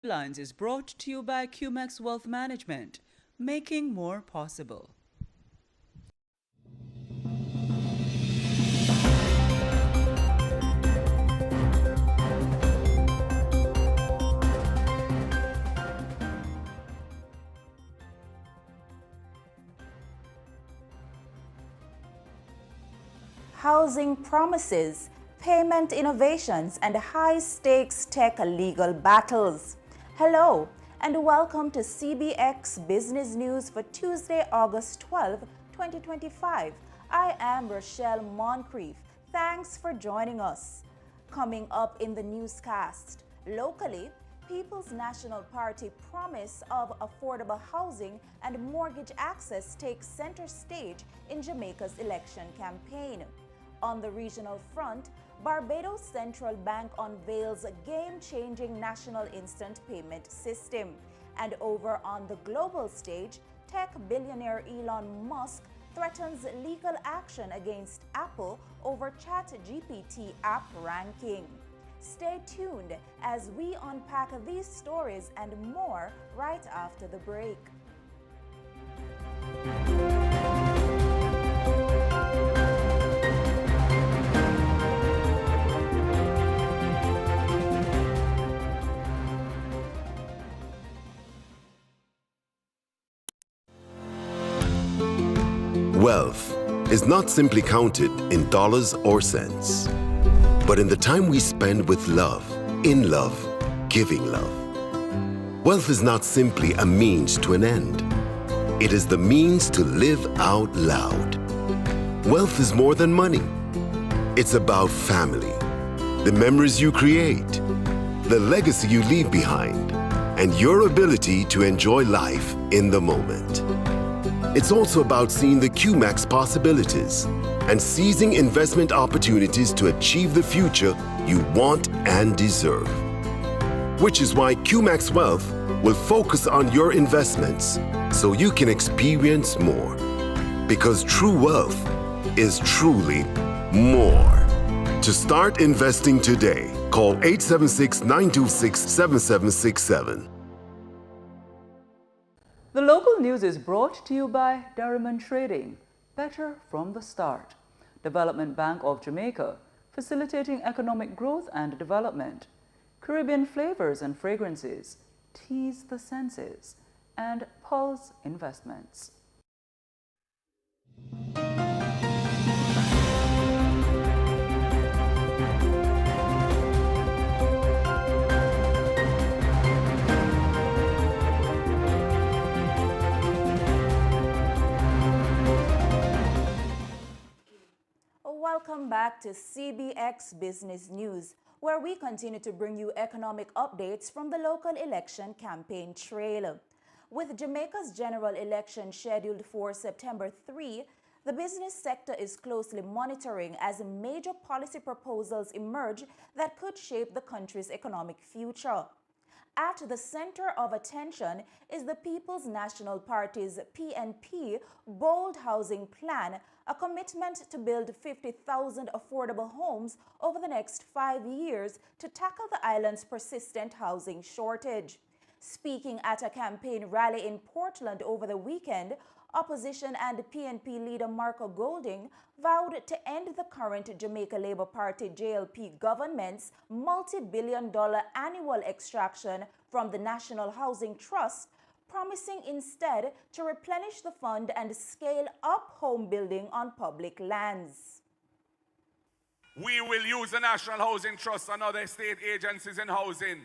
Lines is brought to you by CBX Wealth Management, making more possible. Housing promises, payment innovations, and high-stakes tech legal battles. Hello, and welcome to CBX Business News for Tuesday, August 12, 2025. I am Rochelle Moncrief. Thanks for joining us. Coming up in the newscast, locally, People's National Party promise of affordable housing and mortgage access takes center stage in Jamaica's election campaign. On the regional front, Barbados Central Bank unveils a game-changing national instant payment system. And over on the global stage, tech billionaire Elon Musk threatens legal action against Apple over ChatGPT app ranking. Stay tuned as we unpack these stories and more right after the break. Wealth is not simply counted in dollars or cents, but in the time we spend with love, in love, giving love. Wealth is not simply a means to an end. It is the means to live out loud. Wealth is more than money. It's about family, the memories you create, the legacy you leave behind, and your ability to enjoy life in the moment. It's also about seeing the CBX possibilities and seizing investment opportunities to achieve the future you want and deserve. Which is why CBX Wealth will focus on your investments so you can experience more. Because true wealth is truly more. To start investing today, call 876-926-7767. The local news is brought to you by Derriman Trading, better from the start. Development Bank of Jamaica, facilitating economic growth and development. Caribbean flavors and fragrances, tease the senses, and Pulse Investments. Welcome back to CBX Business News, where we continue to bring you economic updates from the local election campaign trail. With Jamaica's general election scheduled for September 3, the business sector is closely monitoring as major policy proposals emerge that could shape the country's economic future. At the center of attention is the People's National Party's PNP Bold Housing Plan, a commitment to build 50,000 affordable homes over the next 5 years to tackle the island's persistent housing shortage. Speaking at a campaign rally in Portland over the weekend, opposition and PNP leader Marco Golding vowed to end the current Jamaica Labour Party JLP government's multi-billion-dollar annual extraction from the National Housing Trust, promising instead to replenish the fund and scale up home building on public lands. We will use the National Housing Trust and other state agencies in housing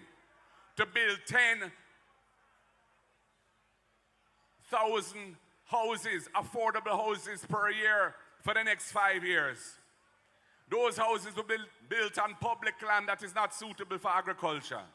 to build 10,000 houses, affordable houses per year for the next 5 years. Those houses will be built on public land that is not suitable for agriculture.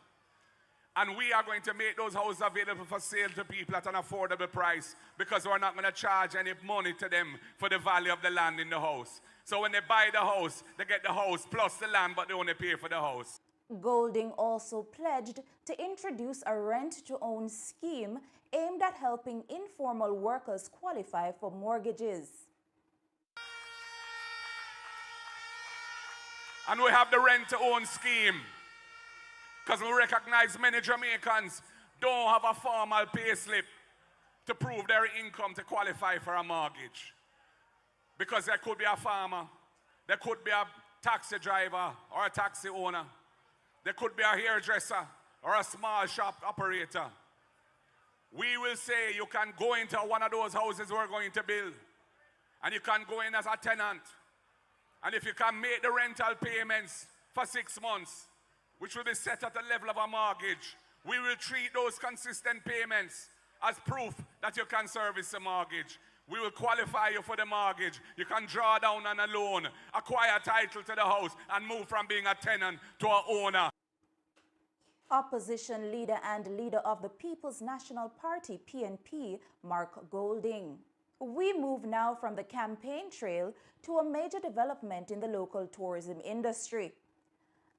And we are going to make those houses available for sale to people at an affordable price because we're not going to charge any money to them for the value of the land in the house. So when they buy the house, they get the house plus the land, but they only pay for the house. Golding also pledged to introduce a rent-to-own scheme aimed at helping informal workers qualify for mortgages. And we have the rent-to-own scheme. Because we recognize many Jamaicans don't have a formal pay slip to prove their income to qualify for a mortgage. Because there could be a farmer, there could be a taxi driver or a taxi owner, there could be a hairdresser or a small shop operator. We will say you can go into one of those houses we're going to build, and you can go in as a tenant. And if you can make the rental payments for 6 months, which will be set at the level of a mortgage, we will treat those consistent payments as proof that you can service the mortgage. We will qualify you for the mortgage. You can draw down on a loan, acquire title to the house, and move from being a tenant to an owner. Opposition leader and leader of the People's National Party, PNP, Mark Golding. We move now from the campaign trail to a major development in the local tourism industry.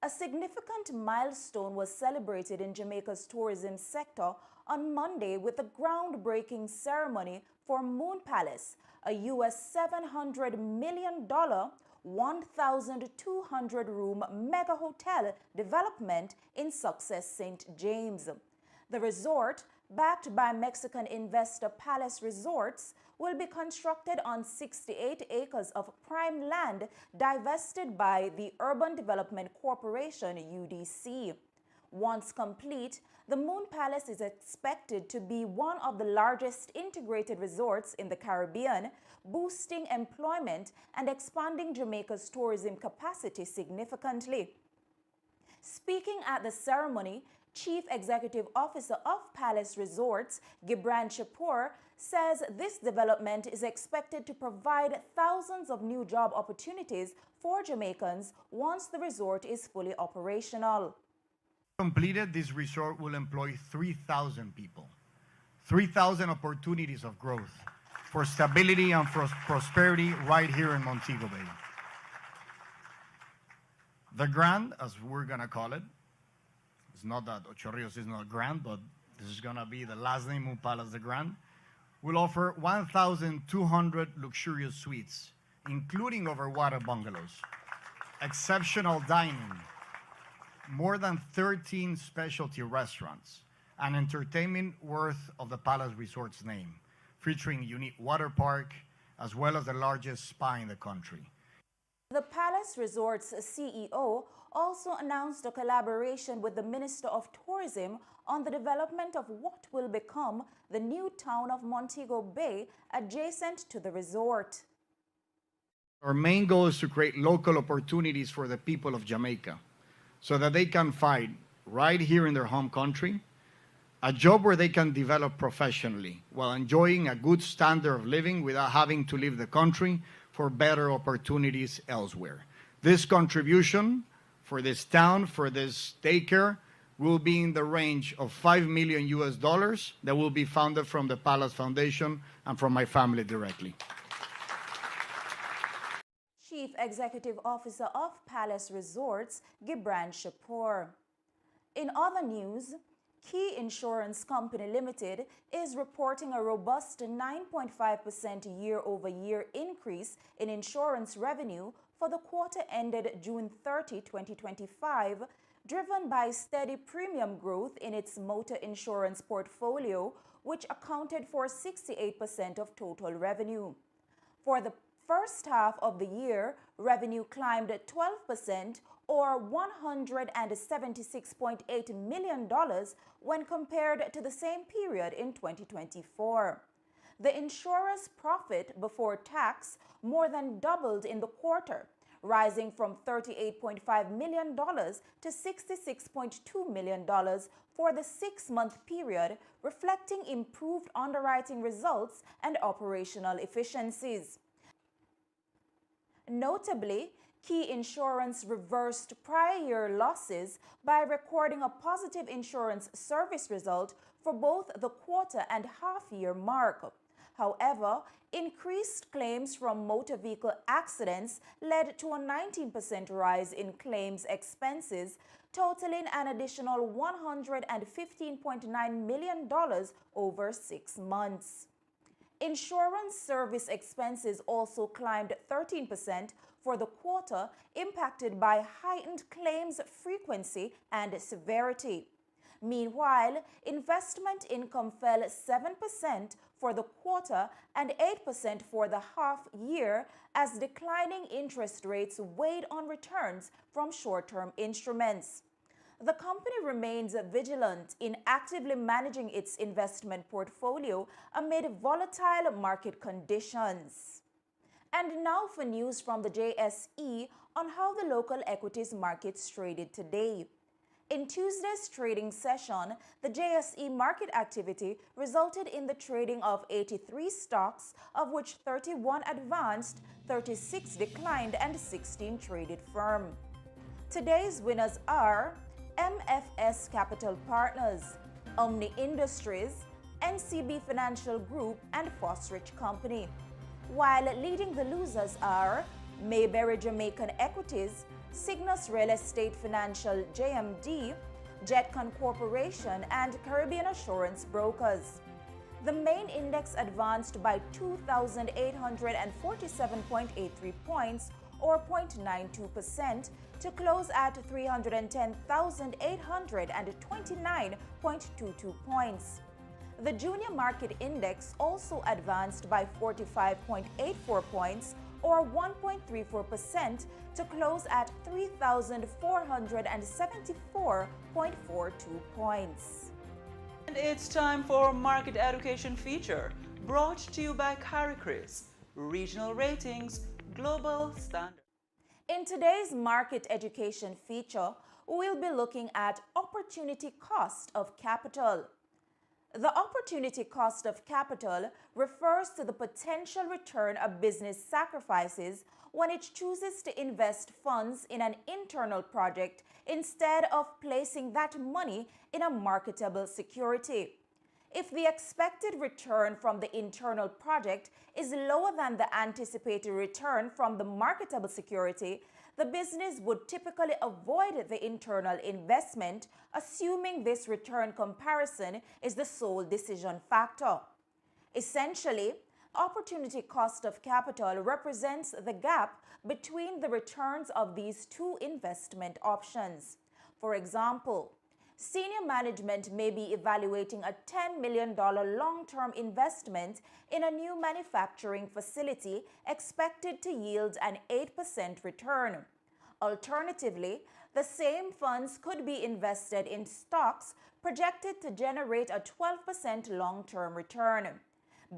A significant milestone was celebrated in Jamaica's tourism sector on Monday with a groundbreaking ceremony for Moon Palace, a US $700 million, 1,200-room mega hotel development in Success St. James. The resort, backed by Mexican investor Palace Resorts, will be constructed on 68 acres of prime land divested by the Urban Development Corporation, UDC. Once complete, the Moon Palace is expected to be one of the largest integrated resorts in the Caribbean, boosting employment and expanding Jamaica's tourism capacity significantly. Speaking at the ceremony, Chief Executive Officer of Palace Resorts, Gibran Shapoor, says this development is expected to provide thousands of new job opportunities for Jamaicans once the resort is fully operational. Completed, this resort will employ 3,000 people, 3,000 opportunities of growth for stability and for prosperity right here in Montego Bay. The Grand, as we're going to call it, it's not that Ocho Rios is not Grand, but this is going to be the last name, Moon Palace the Grand, will offer 1,200 luxurious suites, including overwater bungalows, exceptional dining, more than 13 specialty restaurants, and entertainment worth of the Palace Resort's name, featuring a unique water park, as well as the largest spa in the country. The Palace Resort's CEO also announced a collaboration with the Minister of Tourism on the development of what will become the new town of Montego Bay adjacent to the resort. Our main goal is to create local opportunities for the people of Jamaica so that they can find right here in their home country a job where they can develop professionally while enjoying a good standard of living without having to leave the country for better opportunities elsewhere. This contribution for this town, for this daycare, will be in the range of $5 million that will be funded from the Palace Foundation and from my family directly. Chief Executive Officer of Palace Resorts, Gibran Shapoor. In other news, Key Insurance Company Limited is reporting a robust 9.5% year-over-year increase in insurance revenue for the quarter ended June 30, 2025, driven by steady premium growth in its motor insurance portfolio, which accounted for 68% of total revenue. For the first half of the year, revenue climbed 12% or $176.8 million when compared to the same period in 2024. The insurer's profit before tax more than doubled in the quarter, rising from $38.5 million to $66.2 million for the 6-month period, reflecting improved underwriting results and operational efficiencies. Notably, Key Insurance reversed prior year losses by recording a positive insurance service result for both the quarter and half-year mark. However, increased claims from motor vehicle accidents led to a 19% rise in claims expenses, totaling an additional $115.9 million over 6 months. Insurance service expenses also climbed 13% for the quarter, impacted by heightened claims frequency and severity. Meanwhile, investment income fell 7% for the quarter and 8% for the half year as declining interest rates weighed on returns from short-term instruments. The company remains vigilant in actively managing its investment portfolio amid volatile market conditions. And now for news from the JSE on how the local equities markets traded today. In Tuesday's trading session, the JSE market activity resulted in the trading of 83 stocks, of which 31 advanced, 36 declined, and 16 traded firm. Today's winners are MFS Capital Partners, Omni Industries, NCB Financial Group, and Fosrich Company, while leading the losers are Mayberry Jamaican Equities, Cygnus Real Estate Financial JMD, Jetcon Corporation, and Caribbean Assurance Brokers. The main index advanced by 2,847.83 points, or 0.92%, to close at 310,829.22 points. The junior market index also advanced by 45.84 points, or 1.34%, to close at 3,474.42 points. And it's time for Market Education Feature, brought to you by CARICRIS, Regional Ratings, Global Standard. In today's Market Education Feature, we'll be looking at opportunity cost of capital. The opportunity cost of capital refers to the potential return a business sacrifices when it chooses to invest funds in an internal project instead of placing that money in a marketable security. If the expected return from the internal project is lower than the anticipated return from the marketable security, the business would typically avoid the internal investment, assuming this return comparison is the sole decision factor. Essentially, opportunity cost of capital represents the gap between the returns of these two investment options. For example, senior management may be evaluating a $10 million long-term investment in a new manufacturing facility expected to yield an 8% return. Alternatively, the same funds could be invested in stocks projected to generate a 12% long-term return.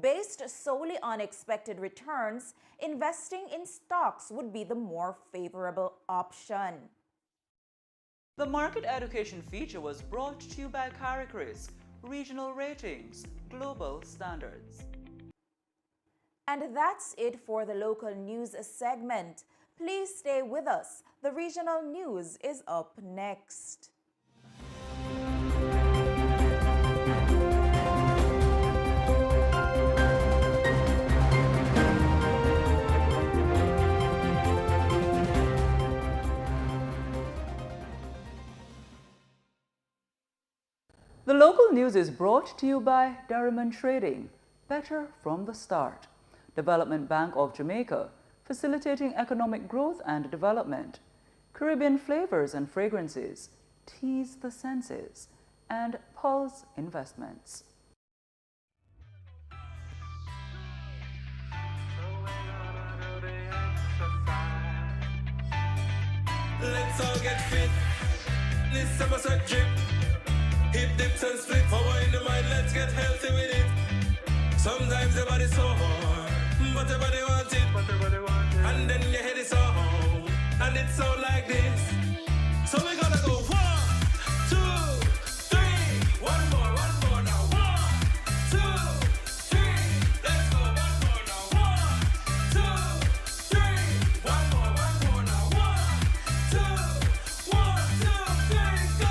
Based solely on expected returns, investing in stocks would be the more favorable option. The Market Education Feature was brought to you by CARICRIS, Regional Ratings, Global Standards. And that's it for the local news segment. Please stay with us. The regional news is up next. The local news is brought to you by Diamond Trading, better from the start. Development Bank of Jamaica, facilitating economic growth and development. Caribbean Flavors and Fragrances, tease the senses. And Pulse Investments. Let's all get fit. This summer's a drip. Hip dips and split. Power in the mind, let's get healthy with it. Sometimes your body's so hard, but your body wants it. And then your head is so home, and it's so like this. So we gotta go 1, 2, 3. One more now. 1, 2, 3. Let's go. One more now. 1, 2, 3. One more now. 1, 2, 3, go.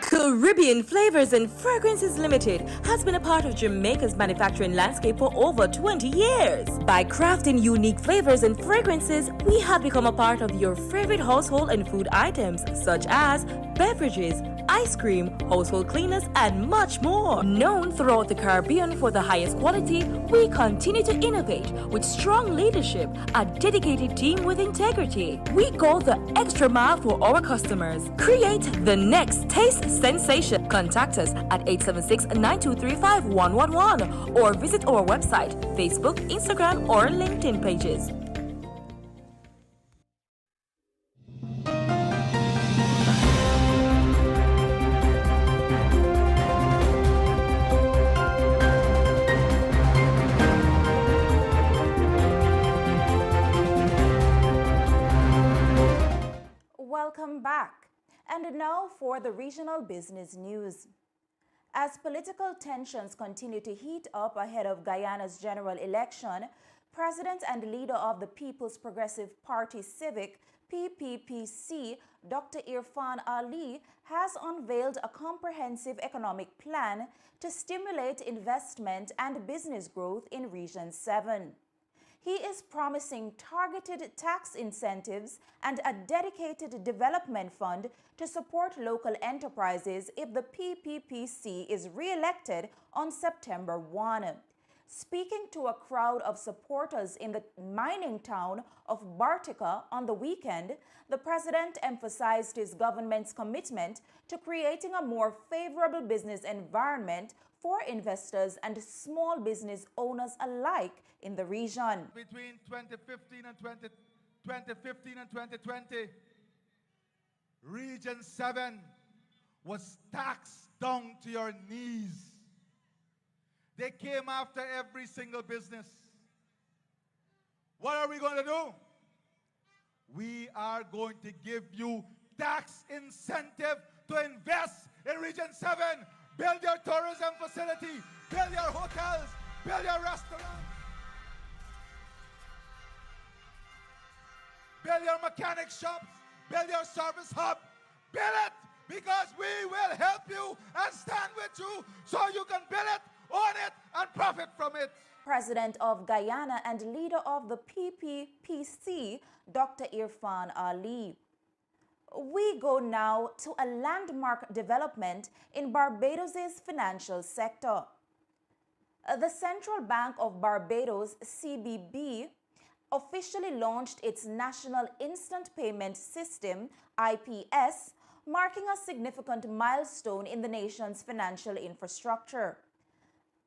Caribbean Flavors and Fragrances Limited has been a part of Jamaica's manufacturing landscape for over 20 years. By crafting unique flavors and fragrances, we have become a part of your favorite household and food items such as beverages, ice cream, household cleaners, and much more. Known throughout the Caribbean for the highest quality, we continue to innovate with strong leadership, a dedicated team with integrity. We go the extra mile for our customers. Create the next taste sensation. Contact us at 876-923-5111 or visit our website, Facebook, Instagram, or LinkedIn pages. Welcome back. And now for the regional business news. As political tensions continue to heat up ahead of Guyana's general election, President and leader of the People's Progressive Party Civic, PPPC, Dr. Irfan Ali, has unveiled a comprehensive economic plan to stimulate investment and business growth in Region 7. He is promising targeted tax incentives and a dedicated development fund to support local enterprises if the PPPC is re-elected on September 1. Speaking to a crowd of supporters in the mining town of Bartica on the weekend, the president emphasized his government's commitment to creating a more favorable business environment for investors and small business owners alike in the region. Between 2015 and 2020, Region 7 was taxed down to your knees. They came after every single business. What are we going to do? We are going to give you tax incentive to invest in Region 7. Build your tourism facility, build your hotels, build your restaurants, build your mechanic shops, build your service hub. Build it, because we will help you and stand with you so you can build it, own it, and profit from it. President of Guyana and leader of the PPPC, Dr. Irfan Ali. We go now to a landmark development in Barbados' financial sector. The Central Bank of Barbados, CBB, officially launched its National Instant Payment System, IPS, marking a significant milestone in the nation's financial infrastructure.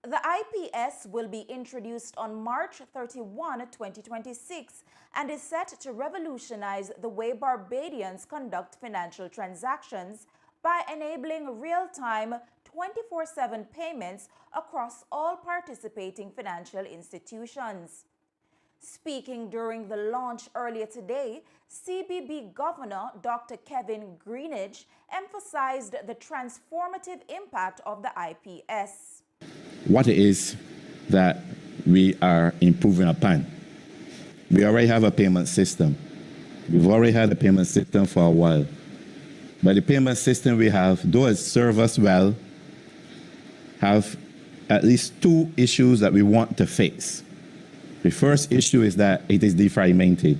The IPS will be introduced on March 31, 2026, and is set to revolutionize the way Barbadians conduct financial transactions by enabling real-time 24/7 payments across all participating financial institutions. Speaking during the launch earlier today, CBB Governor Dr. Kevin Greenidge emphasized the transformative impact of the IPS. What it is that we are improving upon. We already have a payment system. We've already had a payment system for a while. But the payment system we have, though it serves us well, have at least two issues that we want to fix. The first issue is that it is defragmented,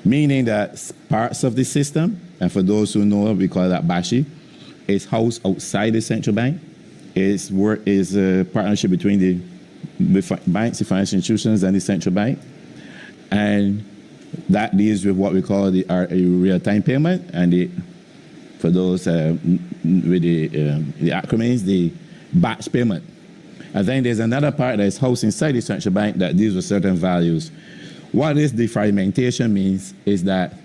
meaning that parts of the system, and for those who know, we call that BASHI, is housed outside the central bank. Is a partnership between the banks, the financial institutions, and the central bank. And that deals with what we call the real-time payment, and for those with the acronyms, the batch payment. And then there's another part that is housed inside the central bank that deals with certain values. What this defragmentation means is that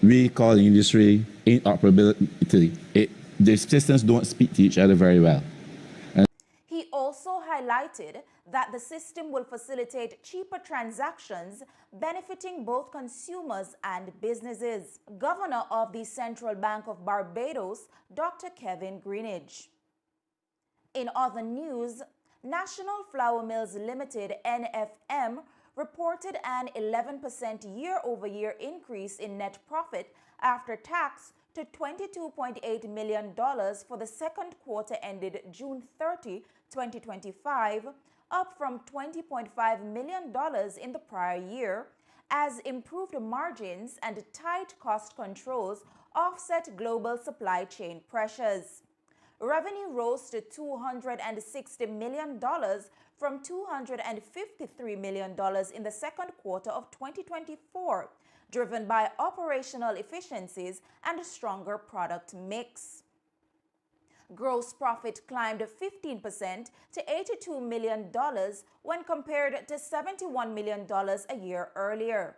we call the industry interoperability. The systems don't speak to each other very well. He also highlighted that the system will facilitate cheaper transactions, benefiting both consumers and businesses. Governor of the Central Bank of Barbados, Dr. Kevin Greenidge. In other news, National Flour Mills Limited, NFM, reported an 11% year-over-year increase in net profit after tax to $22.8 million for the second quarter ended June 30, 2025, up from $20.5 million in the prior year, as improved margins and tight cost controls offset global supply chain pressures. Revenue rose to $260 million from $253 million in the second quarter of 2024, driven by operational efficiencies and a stronger product mix. Gross profit climbed 15% to $82 million when compared to $71 million a year earlier.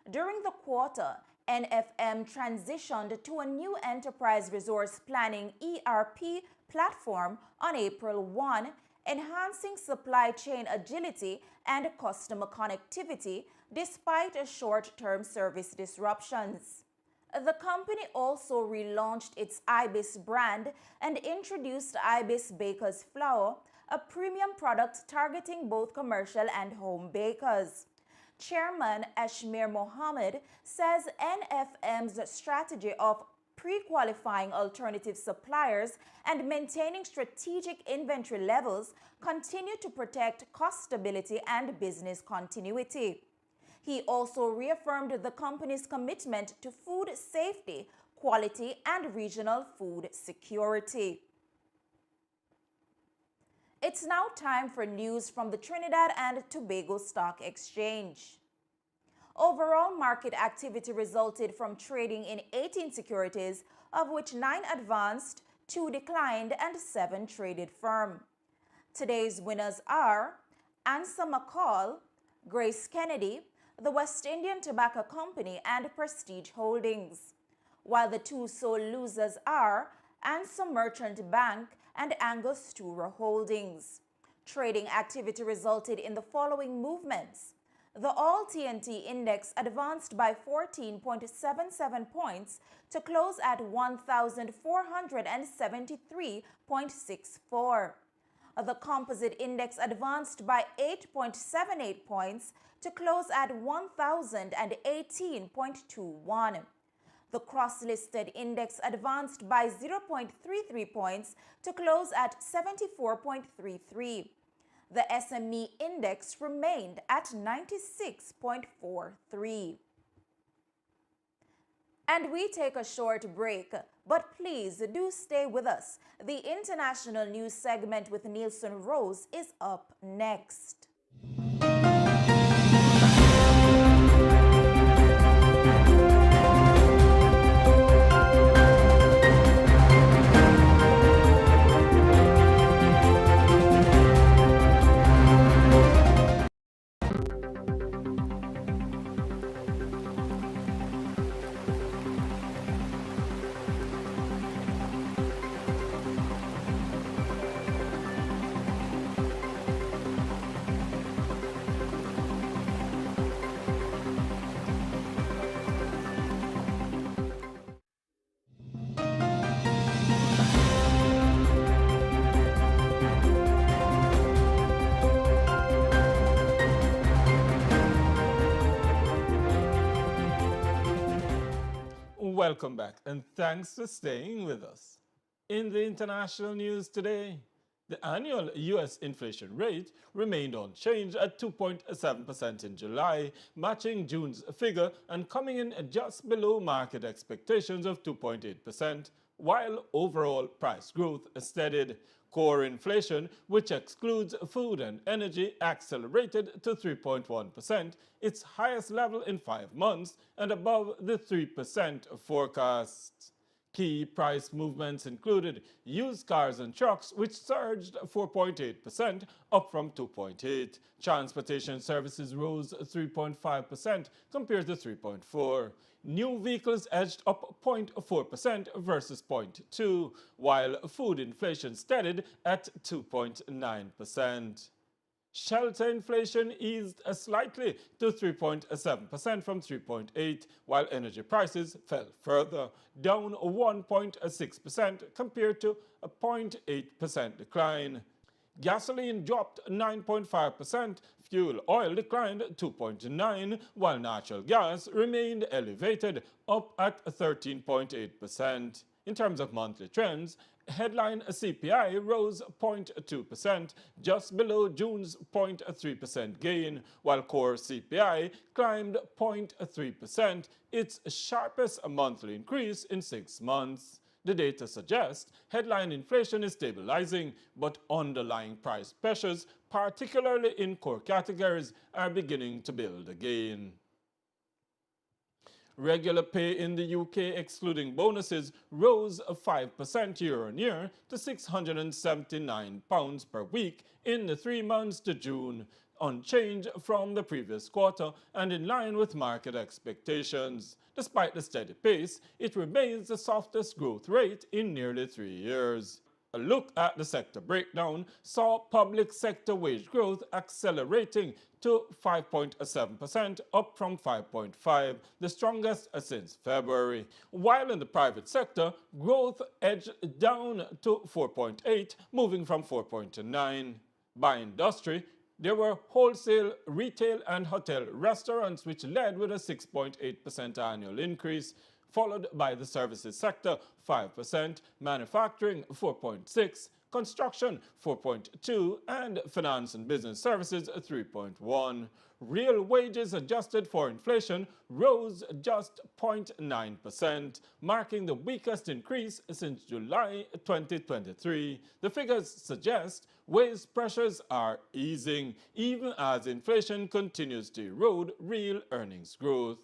During the quarter, NFM transitioned to a new enterprise resource planning ERP platform on April 1, enhancing supply chain agility and customer connectivity despite short-term service disruptions. The company also relaunched its IBIS brand and introduced IBIS Baker's Flour, a premium product targeting both commercial and home bakers. Chairman Ashmir Mohammed says NFM's strategy of pre-qualifying alternative suppliers and maintaining strategic inventory levels continue to protect cost stability and business continuity. He also reaffirmed the company's commitment to food safety, quality, and regional food security. It's now time for news from the Trinidad and Tobago Stock Exchange. Overall market activity resulted from trading in 18 securities, of which 9 advanced, 2 declined, and 7 traded firm. Today's winners are Ansa McCall, Grace Kennedy, the West Indian Tobacco Company, and Prestige Holdings, while the 2 sole losers are Ansa Merchant Bank and Angostura Holdings. Trading activity resulted in the following movements. The All TNT Index advanced by 14.77 points to close at 1,473.64. The Composite Index advanced by 8.78 points to close at 1,018.21. The Cross-Listed Index advanced by 0.33 points to close at 74.33. The SME Index remained at 96.43. And we take a short break, but please do stay with us. The international news segment with Nielsen Rose is up next. Welcome back, and thanks for staying with us. In the international news today, the annual U.S. inflation rate remained unchanged at 2.7% in July, matching June's figure and coming in just below market expectations of 2.8%, while overall price growth steadied. Core inflation, which excludes food and energy, accelerated to 3.1%, its highest level in 5 months and above the 3% forecast. Key price movements included used cars and trucks, which surged 4.8%, up from 2.8%. Transportation services rose 3.5% compared to 3.4%. New vehicles edged up 0.4% versus 0.2%, while food inflation steadied at 2.9%. Shelter inflation eased slightly to 3.7% from 3.8%, while energy prices fell further, down 1.6% compared to a 0.8% decline. Gasoline dropped 9.5%, fuel oil declined 2.9%, while natural gas remained elevated, up at 13.8%. In terms of monthly trends, headline CPI rose 0.2%, just below June's 0.3% gain, while core CPI climbed 0.3%, its sharpest monthly increase in 6 months. The data suggests headline inflation is stabilizing, but underlying price pressures, particularly in core categories, are beginning to build again. Regular pay in the UK, excluding bonuses, rose 5% year-on-year to £679 per week in the 3 months to June, unchanged from the previous quarter and in line with market expectations. Despite the steady pace, it remains the softest growth rate in nearly 3 years. A look at the sector breakdown saw public sector wage growth accelerating to 5.7%, up from 5.5%, the strongest since February. While in the private sector, growth edged down to 4.8%, moving from 4.9%. By industry, there were wholesale, retail, and hotel restaurants which led with a 6.8% annual increase, followed by the services sector, 5%, manufacturing, 4.6%, construction, 4.2%, and finance and business services, 3.1%. Real wages adjusted for inflation rose just 0.9%, marking the weakest increase since July 2023. The figures suggest wage pressures are easing, even as inflation continues to erode real earnings growth.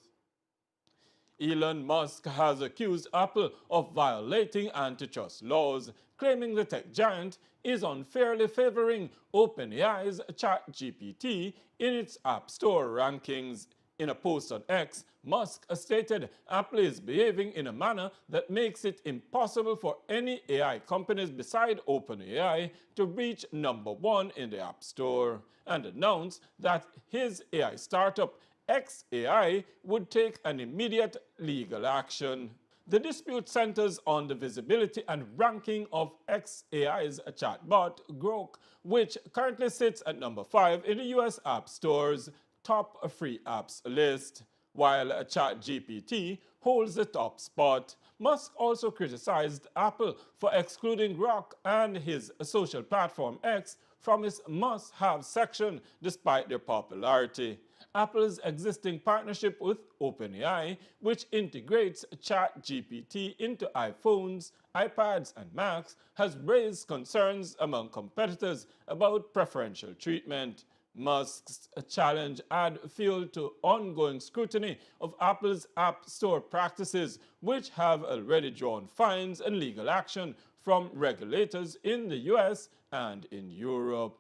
Elon Musk has accused Apple of violating antitrust laws, claiming the tech giant is unfairly favoring OpenAI's ChatGPT in its App Store rankings. In a post on X, Musk stated Apple is behaving in a manner that makes it impossible for any AI companies beside OpenAI to reach #1 in the App Store, and announced that his AI startup XAI would take an immediate legal action. The dispute centers on the visibility and ranking of XAI's chatbot, Grok, which currently sits at #5 in the US App Store's top free apps list, while ChatGPT holds the top spot. Musk also criticized Apple for excluding Grok and his social platform X from its must-have section despite their popularity. Apple's existing partnership with OpenAI, which integrates ChatGPT into iPhones, iPads, and Macs, has raised concerns among competitors about preferential treatment. Musk's challenge add fuel to ongoing scrutiny of Apple's App Store practices, which have already drawn fines and legal action from regulators in the US and in Europe.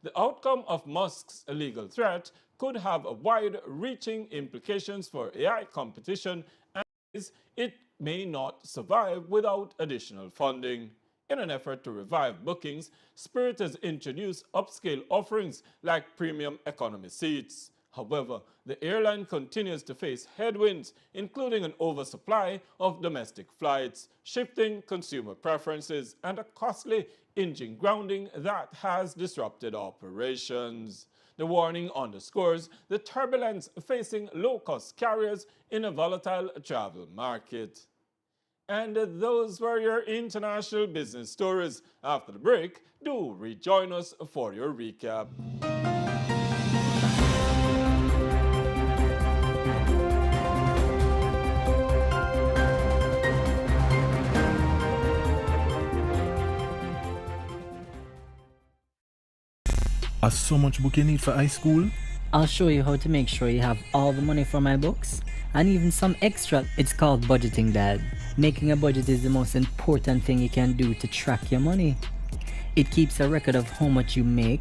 The outcome of Musk's legal threat could have wide-reaching implications for AI competition, and it may not survive without additional funding. In an effort to revive bookings, Spirit has introduced upscale offerings like premium economy seats. However, the airline continues to face headwinds, including an oversupply of domestic flights, shifting consumer preferences, and a costly engine grounding that has disrupted operations. The warning underscores the turbulence facing low-cost carriers in a volatile travel market. And those were your international business stories. After the break, do rejoin us for your recap. Are so much book you need for high school? I'll show you how to make sure you have all the money for my books and even some extra. It's called budgeting, Dad. Making a budget is the most important thing you can do to track your money. It keeps a record of how much you make,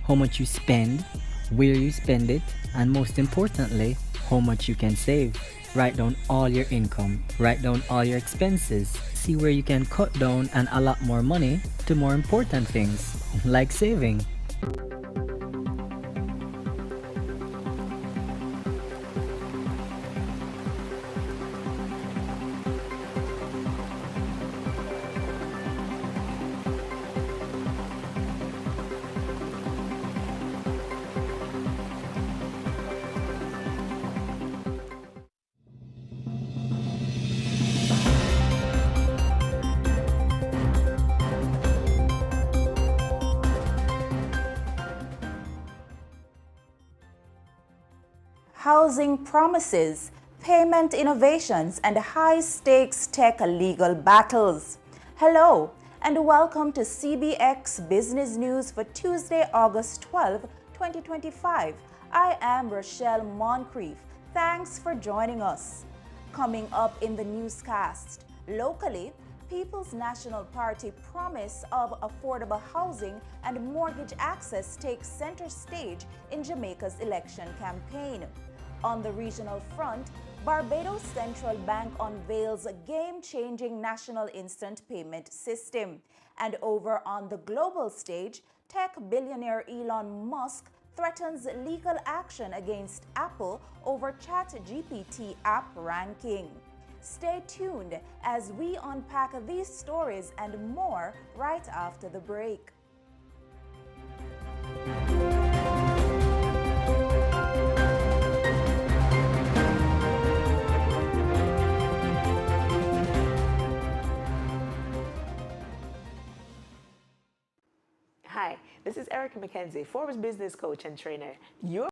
how much you spend, where you spend it, and most importantly, how much you can save. Write down all your income, write down all your expenses, see where you can cut down and allot more money to more important things, like saving. housing promises, payment innovations, and high-stakes tech legal battles. Hello, and welcome to CBX Business News for Tuesday, August 12, 2025. I am Rochelle Moncrief. Thanks for joining us. Coming up in the newscast, locally, People's National Party promise of affordable housing and mortgage access takes center stage in Jamaica's election campaign. On the regional front, Barbados Central Bank unveils a game-changing national instant payment system. And over on the global stage, tech billionaire Elon Musk threatens legal action against Apple over ChatGPT app ranking. Stay tuned as we unpack these stories and more right after the break. Hi, this is Erica McKenzie, Forbes business coach and trainer. Your